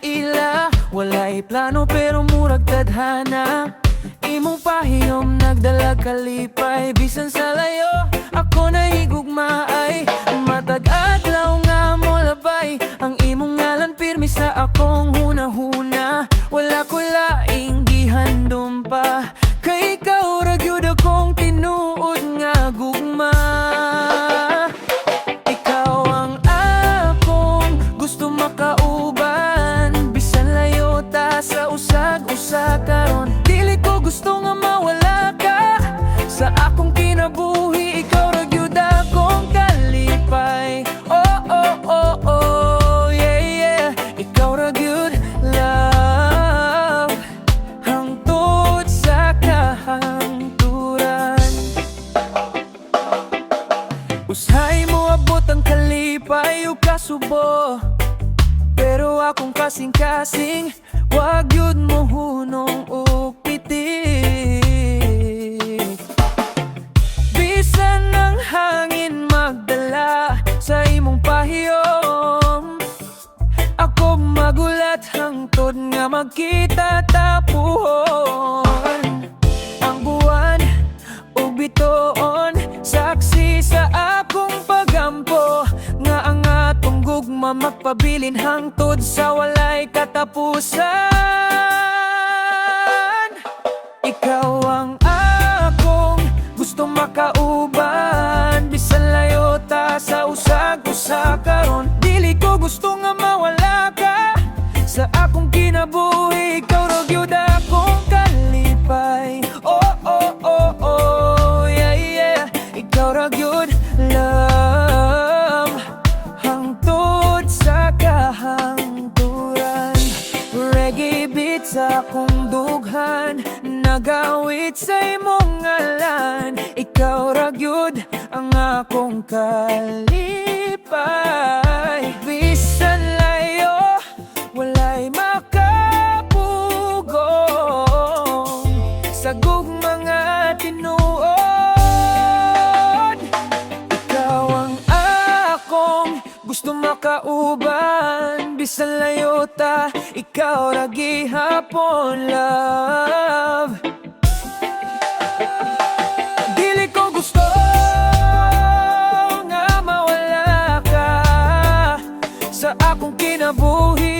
ila. Walay plano pero murag tadhana. Imong pahiyom nagdala kalipay. Bisan sa layo ako nahigugmaay. Matag adlaw nga mo labay. Ang imong ngalan pirmi sa akong hunahuna. Wala ko laing gihandom pa. Kay ikaw ra gyud akong tinuod nga gugma. Ikaw ang akong gusto makauban. Bisan layo ta sa usag-usa karon. Dili ko gusto nga mawala ka sa akong kinabuhi. Ikaw ra gyud akong kalipay. Oh, oh, oh, oh, yeah, yeah. Ikaw ra gyud love. Hangtod sa kahangturan. Usahay mo abot ang kalipay o kasubo. Pero akong kasing-kasing, wag yun mo hunong o pitik. Bisan ng hangin magdala sa imong pahiyom, ako magulat hangtod nga magkita tapuhon. Ang buwan o bitoon, saksi sa akong pagampo. Nga ang atong gugma magpabilin hangtod sa walay katapusan. Ikaw ang akong gusto makauban. Bisan layo ta sa usag-usa karon. Dili ko gusto nga mawala ka sa akong kinabuhi. Ikaw ra gyud akong kalipay. Oh, oh, oh, oh, yeah, yeah. Ikaw ra gyud love. Hangtod sa kahangturan. Reggae beat sa akong dughan. Nagawit sa imong ngalan. Ikaw ra gyud ang akong kalipay. Bisan layo walay makapugong sa gugmang tinuod. Ikaw ang akong gusto makauban. Bisan layo ta, ikaw ra gihapon love. Dili ko gusto nga mawala ka sa akong kinabuhi.